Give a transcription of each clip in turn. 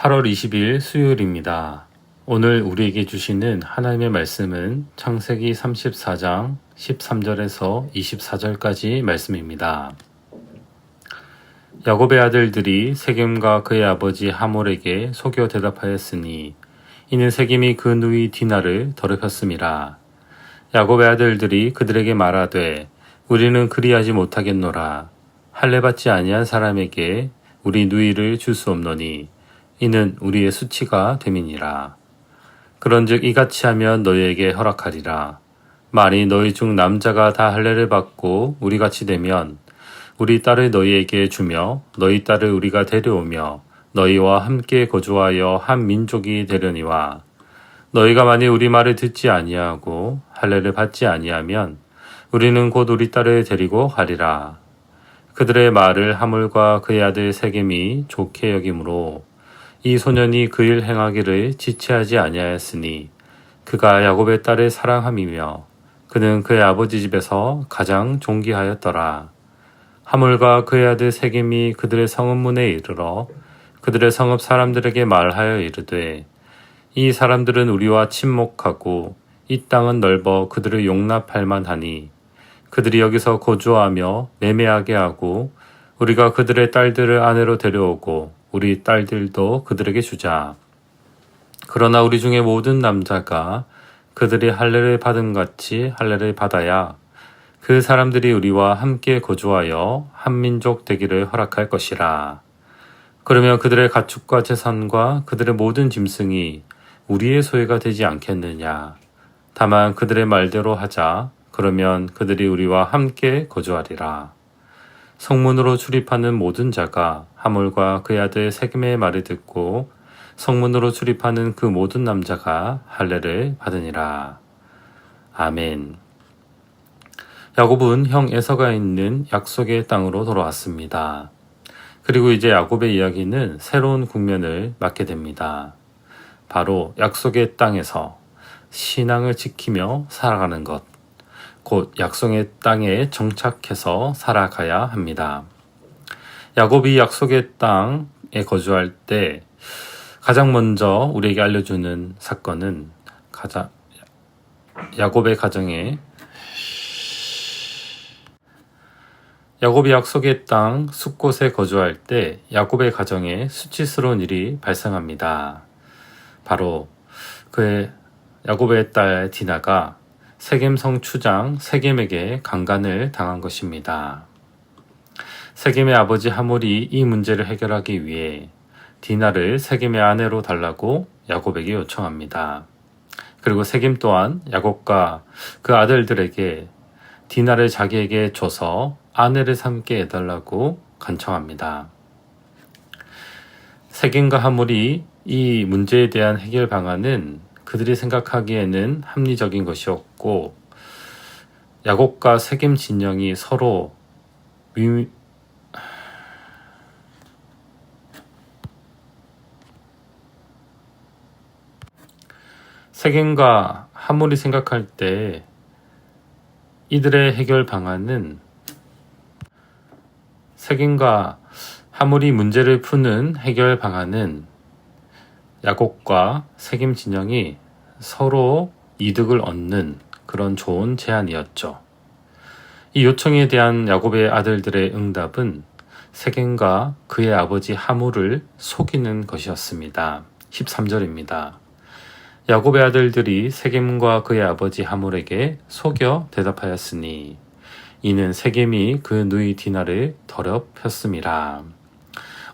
8월 20일 수요일입니다. 오늘 우리에게 주시는 하나님의 말씀은 창세기 34장 13절에서 24절까지 말씀입니다. 야곱의 아들들이 세겜과 그의 아버지 하몰에게 속여 대답하였으니 이는 세겜이 그 누이 디나를 더럽혔음이라. 야곱의 아들들이 그들에게 말하되 우리는 그리하지 못하겠노라. 할례 받지 아니한 사람에게 우리 누이를 줄 수 없노니 이는 우리의 수치가 됨이니라. 그런즉 이같이 하면 너희에게 허락하리라. 만일 너희 중 남자가 다 할례를 받고 우리같이 되면 우리 딸을 너희에게 주며 너희 딸을 우리가 데려오며 너희와 함께 거주하여 한 민족이 되려니와 너희가 만일 우리 말을 듣지 아니하고 할례를 받지 아니하면 우리는 곧 우리 딸을 데리고 가리라. 그들의 말을 하몰과 그의 아들 세겜이 좋게 여기므로 이 소년이 그 일 행하기를 지체하지 아니하였으니 그가 야곱의 딸을 사랑함이며 그는 그의 아버지 집에서 가장 존귀하였더라. 하몰과 그의 아들 세겜이 그들의 성읍 문에 이르러 그들의 성읍 사람들에게 말하여 이르되 이 사람들은 우리와 친목하고 이 땅은 넓어 그들을 용납할 만하니 그들이 여기서 거주하며 매매하게 하고 우리가 그들의 딸들을 아내로 데려오고 우리 딸들도 그들에게 주자. 그러나 우리 중에 모든 남자가 그들이 할례를 받은 같이 할례를 받아야 그 사람들이 우리와 함께 거주하여 한 민족 되기를 허락할 것이라. 그러면 그들의 가축과 재산과 그들의 모든 짐승이 우리의 소유가 되지 않겠느냐. 다만 그들의 말대로 하자. 그러면 그들이 우리와 함께 거주하리라. 성문으로 출입하는 모든 자가 하몰과 그의 아들 세겜의 말을 듣고 성문으로 출입하는 그 모든 남자가 할례를 받으니라. 아멘. 야곱은 형 에서가 있는 약속의 땅으로 돌아왔습니다. 그리고 이제 야곱의 이야기는 새로운 국면을 맞게 됩니다. 바로 약속의 땅에서 신앙을 지키며 살아가는 것. 곧 약속의 땅에 정착해서 살아가야 합니다. 야곱이 약속의 땅에 거주할 때 가장 먼저 우리에게 알려주는 사건은 야곱이 약속의 땅 숲곳에 거주할 때 야곱의 가정에 수치스러운 일이 발생합니다. 바로 야곱의 딸 디나가 세겜 성 추장 세겜에게 강간을 당한 것입니다. 세겜의 아버지 하몰이 이 문제를 해결하기 위해 디나를 세겜의 아내로 달라고 야곱에게 요청합니다. 그리고 세겜 또한 야곱과 그 아들들에게 디나를 자기에게 줘서 아내를 삼게 해달라고 간청합니다. 세겜과 하몰이 이 문제에 대한 해결 방안은 그들이 생각하기에는 합리적인 것이었고 야곱과 세겜 진영이 서로 세겜과 하몰이 생각할 때 이들의 해결 방안은 세겜과 하몰이 문제를 푸는 해결 방안은 야곱과 세겜 진영이 서로 이득을 얻는 그런 좋은 제안이었죠. 이 요청에 대한 야곱의 아들들의 응답은 세겜과 그의 아버지 하몰을 속이는 것이었습니다. 13절입니다. 야곱의 아들들이 세겜과 그의 아버지 하몰에게 속여 대답하였으니 이는 세겜이 그 누이 디나를 더럽혔음이라.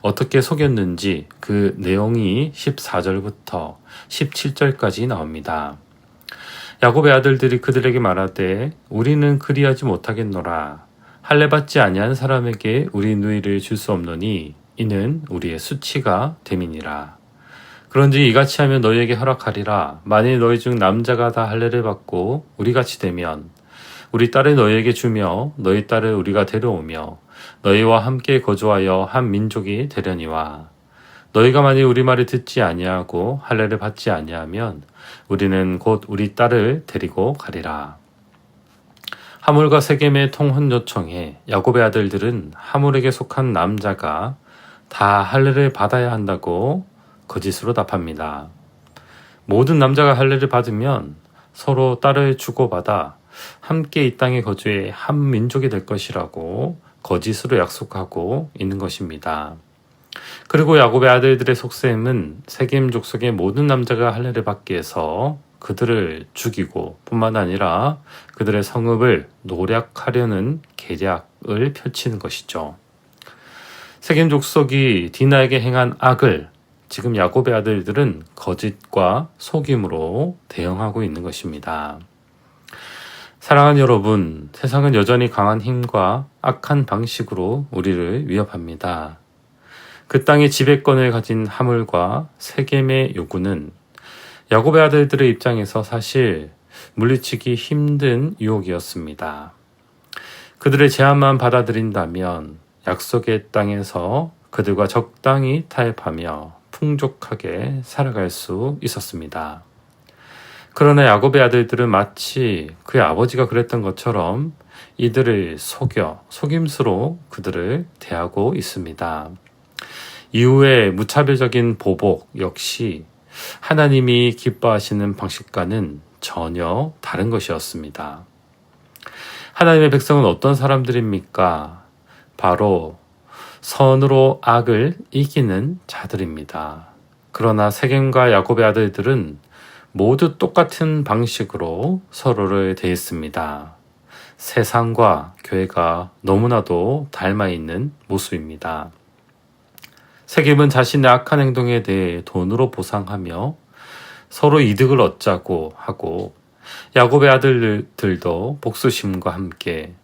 어떻게 속였는지 그 내용이 14절부터 17절까지 나옵니다. 야곱의 아들들이 그들에게 말하되 우리는 그리하지 못하겠노라. 할례 받지 아니한 사람에게 우리 누이를 줄 수 없노니 이는 우리의 수치가 됨이니라. 그런지 이같이 하면 너희에게 허락하리라. 만일 너희 중 남자가 다 할례를 받고 우리같이 되면 우리 딸을 너희에게 주며 너희 딸을 우리가 데려오며 너희와 함께 거주하여 한 민족이 되려니와 너희가 만일 우리 말을 듣지 아니하고 할례를 받지 아니하면 우리는 곧 우리 딸을 데리고 가리라. 하몰과 세겜의 통혼 요청에 야곱의 아들들은 하몰에게 속한 남자가 다 할례를 받아야 한다고 거짓으로 답합니다. 모든 남자가 할례를 받으면 서로 딸을 주고받아 함께 이 땅에 거주해 한 민족이 될 것이라고 거짓으로 약속하고 있는 것입니다. 그리고 야곱의 아들들의 속셈은 세겜 족속의 모든 남자가 할례를 받기 위해서 그들을 죽이고 뿐만 아니라 그들의 성읍을 노략하려는 계략을 펼치는 것이죠. 세겜 족속이 디나에게 행한 악을 지금 야곱의 아들들은 거짓과 속임으로 대응하고 있는 것입니다. 사랑하는 여러분, 세상은 여전히 강한 힘과 악한 방식으로 우리를 위협합니다. 그 땅의 지배권을 가진 하물과 세겜의 요구는 야곱의 아들들의 입장에서 사실 물리치기 힘든 유혹이었습니다. 그들의 제안만 받아들인다면 약속의 땅에서 그들과 적당히 타협하며 풍족하게 살아갈 수 있었습니다. 그러나 야곱의 아들들은 마치 그의 아버지가 그랬던 것처럼 이들을 속임수로 그들을 대하고 있습니다. 이후에 무차별적인 보복 역시 하나님이 기뻐하시는 방식과는 전혀 다른 것이었습니다. 하나님의 백성은 어떤 사람들입니까? 바로 선으로 악을 이기는 자들입니다. 그러나 세겜과 야곱의 아들들은 모두 똑같은 방식으로 서로를 대했습니다. 세상과 교회가 너무나도 닮아 있는 모습입니다. 세겜은 자신의 악한 행동에 대해 돈으로 보상하며 서로 이득을 얻자고 하고 야곱의 아들들도 복수심과 함께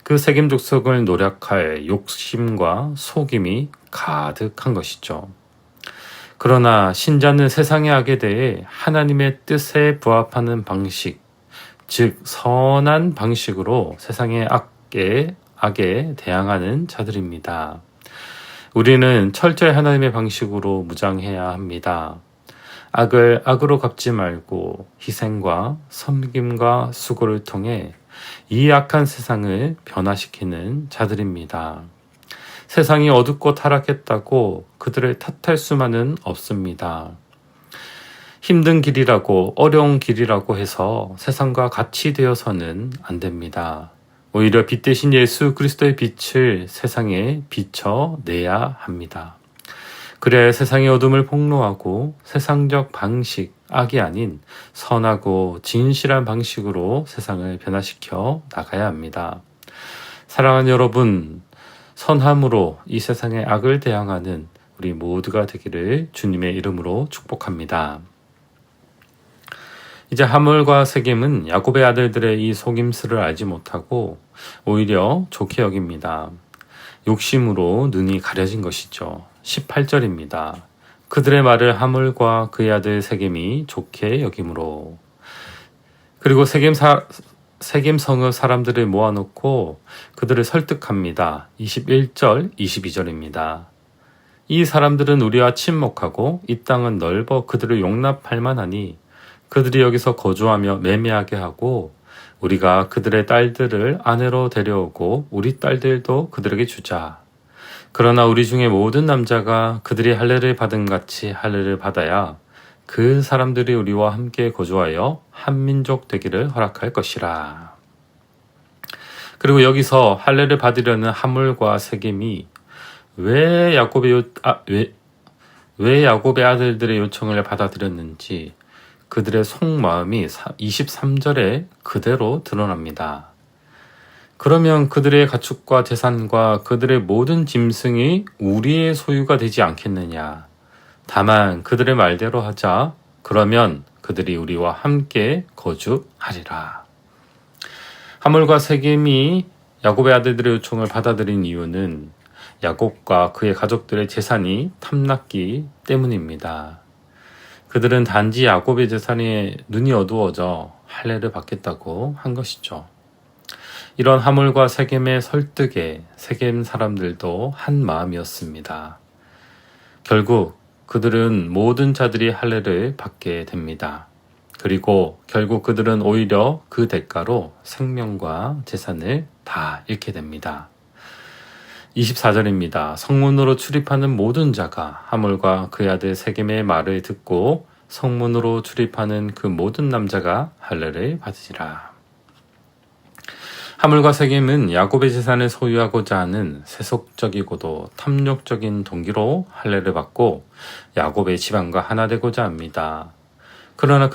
그 세겜 족속을 노략할 욕심과 속임이 가득한 것이죠. 그러나 신자는 세상의 악에 대해 하나님의 뜻에 부합하는 방식, 즉 선한 방식으로 세상의 악에 대항하는 자들입니다. 우리는 철저히 하나님의 방식으로 무장해야 합니다. 악을 악으로 갚지 말고 희생과 섬김과 수고를 통해 이 악한 세상을 변화시키는 자들입니다. 세상이 어둡고 타락했다고 그들을 탓할 수만은 없습니다. 힘든 길이라고 어려운 길이라고 해서 세상과 같이 되어서는 안 됩니다. 오히려 빛 대신 예수 그리스도의 빛을 세상에 비춰내야 합니다. 그래야 세상의 어둠을 폭로하고 세상적 방식, 악이 아닌 선하고 진실한 방식으로 세상을 변화시켜 나가야 합니다. 사랑하는 여러분, 선함으로 이 세상의 악을 대항하는 우리 모두가 되기를 주님의 이름으로 축복합니다. 이제 하물과 세겜은 야곱의 아들들의 이 속임수를 알지 못하고 오히려 좋게 여깁니다. 욕심으로 눈이 가려진 것이죠. 18절입니다. 그들의 말을 하물과 그의 아들 세겜이 좋게 여김으로. 그리고 세겜 성읍 사람들을 모아놓고 그들을 설득합니다. 21절, 22절입니다. 이 사람들은 우리와 친목하고 이 땅은 넓어 그들을 용납할 만하니 그들이 여기서 거주하며 매매하게 하고 우리가 그들의 딸들을 아내로 데려오고 우리 딸들도 그들에게 주자. 그러나 우리 중에 모든 남자가 그들이 할례를 받은 같이 할례를 받아야 그 사람들이 우리와 함께 거주하여 한민족 되기를 허락할 것이라. 그리고 여기서 할례를 받으려는 하물과 세겜이 왜 야곱의 아들들의 요청을 받아들였는지 그들의 속마음이 23절에 그대로 드러납니다. 그러면 그들의 가축과 재산과 그들의 모든 짐승이 우리의 소유가 되지 않겠느냐. 다만 그들의 말대로 하자. 그러면 그들이 우리와 함께 거주하리라. 하물과 세겜이 야곱의 아들들의 요청을 받아들인 이유는 야곱과 그의 가족들의 재산이 탐났기 때문입니다. 그들은 단지 야곱의 재산에 눈이 어두워져 할례를 받겠다고 한 것이죠. 이런 하물과 세겜의 설득에 세겜 사람들도 한 마음이었습니다. 결국 그들은 모든 자들이 할례를 받게 됩니다. 그리고 결국 그들은 오히려 그 대가로 생명과 재산을 다 잃게 됩니다. 24절입니다. 성문으로 출입하는 모든 자가 하물과 그의 아들 세겜의 말을 듣고 성문으로 출입하는 그 모든 남자가 할례를 받으리라. 하물과 세겜은 야곱의 재산을 소유하고자 하는 세속적이고도 탐욕적인 동기로 할례를 받고 야곱의 지방과 하나 되고자 합니다. 그러나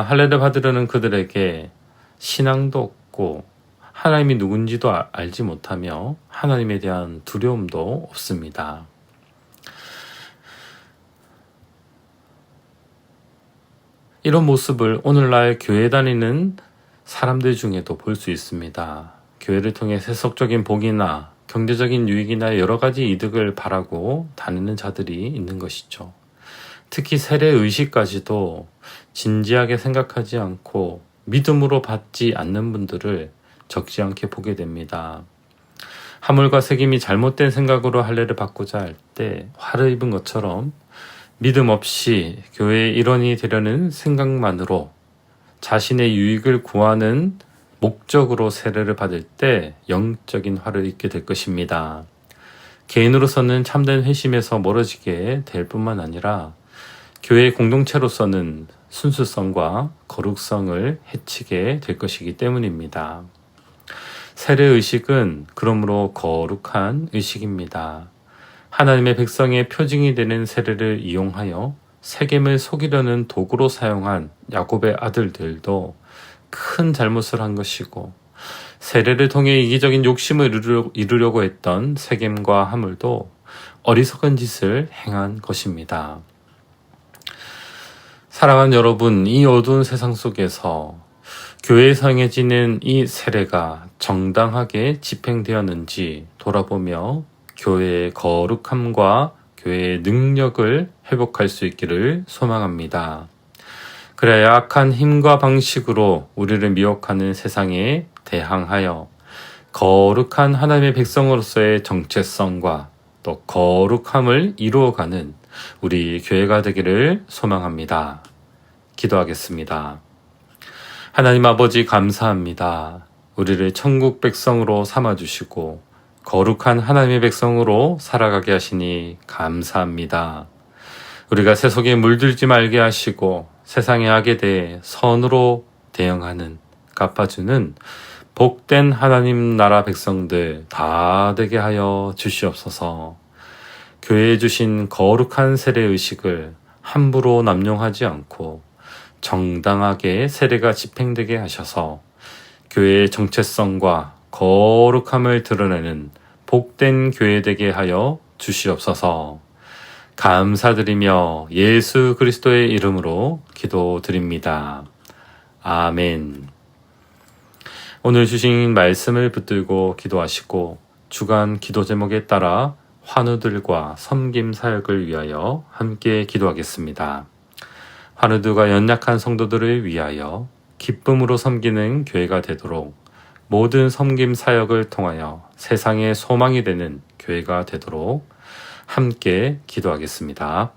할례를 받으려는 그들에게 신앙도 없고 하나님이 누군지도 알지 못하며 하나님에 대한 두려움도 없습니다. 이런 모습을 오늘날 교회 다니는 사람들 중에도 볼 수 있습니다. 교회를 통해 세속적인 복이나 경제적인 유익이나 여러 가지 이득을 바라고 다니는 자들이 있는 것이죠. 특히 세례 의식까지도 진지하게 생각하지 않고 믿음으로 받지 않는 분들을 적지 않게 보게 됩니다. 하물과 세겜이 잘못된 생각으로 할례를 받고자 할 때 화를 입은 것처럼 믿음 없이 교회의 일원이 되려는 생각만으로 자신의 유익을 구하는 목적으로 세례를 받을 때 영적인 화를 입게 될 것입니다. 개인으로서는 참된 회심에서 멀어지게 될 뿐만 아니라 교회 공동체로서는 순수성과 거룩성을 해치게 될 것이기 때문입니다. 세례 의식은 그러므로 거룩한 의식입니다. 하나님의 백성의 표징이 되는 세례를 이용하여 세겜을 속이려는 도구로 사용한 야곱의 아들들도 큰 잘못을 한 것이고, 세례를 통해 이기적인 욕심을 이루려고 했던 세겜과 하물도 어리석은 짓을 행한 것입니다. 사랑하는 여러분, 이 어두운 세상 속에서 교회에서 행해지는 이 세례가 정당하게 집행되었는지 돌아보며 교회의 거룩함과 교회의 능력을 회복할 수 있기를 소망합니다. 그래야 악한 힘과 방식으로 우리를 미혹하는 세상에 대항하여 거룩한 하나님의 백성으로서의 정체성과 또 거룩함을 이루어가는 우리 교회가 되기를 소망합니다. 기도하겠습니다. 하나님 아버지 감사합니다. 우리를 천국 백성으로 삼아주시고 거룩한 하나님의 백성으로 살아가게 하시니 감사합니다. 우리가 세속에 물들지 말게 하시고 세상의 악에 대해 선으로 대응하는, 갚아주는 복된 하나님 나라 백성들 다 되게 하여 주시옵소서. 교회에 주신 거룩한 세례 의식을 함부로 남용하지 않고 정당하게 세례가 집행되게 하셔서 교회의 정체성과 거룩함을 드러내는 복된 교회 되게 하여 주시옵소서. 감사드리며 예수 그리스도의 이름으로 기도드립니다. 아멘. 오늘 주신 말씀을 붙들고 기도하시고 주간 기도 제목에 따라 환우들과 섬김 사역을 위하여 함께 기도하겠습니다. 환우들과 연약한 성도들을 위하여 기쁨으로 섬기는 교회가 되도록, 모든 섬김 사역을 통하여 세상의 소망이 되는 교회가 되도록 함께 기도하겠습니다.